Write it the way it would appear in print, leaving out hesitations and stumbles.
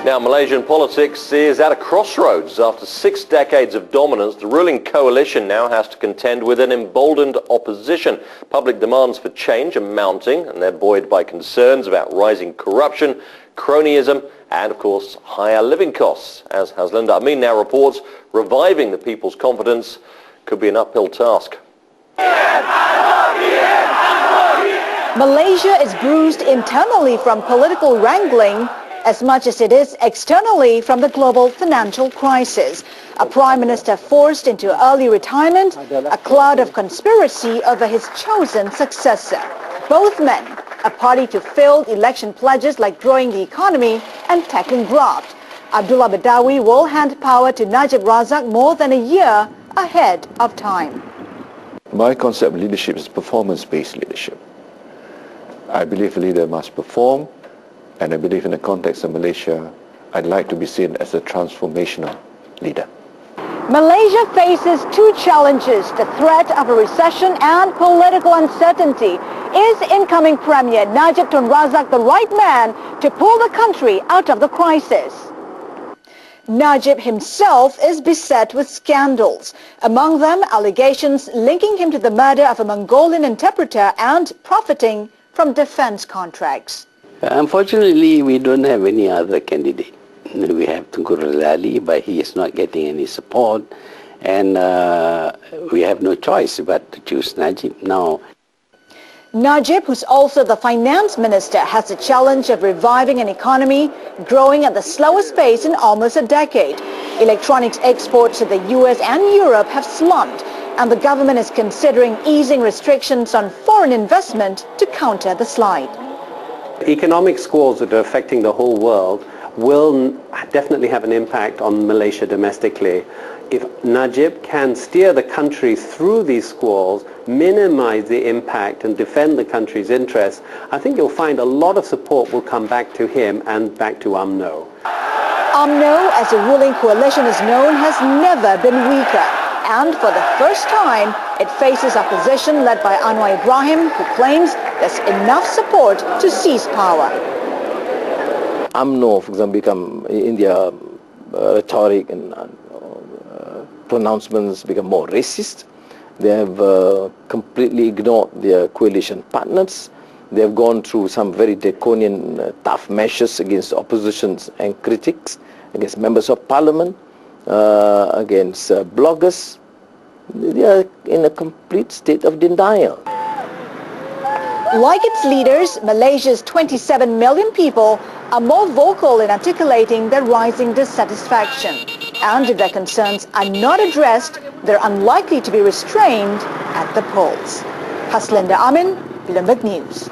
Now, Malaysian politics is at a crossroads. After 6 decades of dominance, the ruling coalition now has to contend with an emboldened opposition. Public demands for change are mounting, and they're buoyed by concerns about rising corruption, cronyism, and, of course, higher living costs. As Haslinda Amin now reports, reviving the people's confidence could be an uphill task. Malaysia is bruised internally from political wrangling as much as it is externally from the global financial crisis. A prime minister forced into early retirement, a cloud of conspiracy over his chosen successor. Both men are party to failed election pledges like growing the economy and tackling graft. Abdullah Badawi will hand power to Najib Razak more than a year ahead of time. My concept of leadership is performance-based leadership. I believe a leader must perform, and I believe in the context of Malaysia, I'd like to be seen as a transformational leader. Malaysia faces two challenges, the threat of a recession and political uncertainty. Is incoming Premier Najib Tun Razak the right man to pull the country out of the crisis? Najib himself is beset with scandals, among them allegations linking him to the murder of a Mongolian interpreter and profiting from defense contracts. Unfortunately, we don't have any other candidate. We have Tunku Razali, but he is not getting any support, and we have no choice but to choose Najib now. Najib, who's also the finance minister, has the challenge of reviving an economy growing at the slowest pace in almost a decade. Electronics exports to the US and Europe have slumped, and the government is considering easing restrictions on foreign investment to counter the slide. Economic squalls that are affecting the whole world will definitely have an impact on Malaysia domestically. If Najib can steer the country through these squalls, minimize the impact and defend the country's interests, I think you'll find a lot of support will come back to him and back to UMNO. UMNO, as a ruling coalition is known, has never been weaker. And for the first time, it faces opposition led by Anwar Ibrahim, who claims there's enough support to seize power. UMNO, for example, become in their rhetoric and pronouncements become more racist. They have completely ignored their coalition partners. They have gone through some very draconian, tough measures against oppositions and critics, against members of parliament, against bloggers. They are in a complete state of denial. Like its leaders, Malaysia's 27 million people are more vocal in articulating their rising dissatisfaction. And if their concerns are not addressed, they're unlikely to be restrained at the polls. Haslinda Amin, Bloomberg News.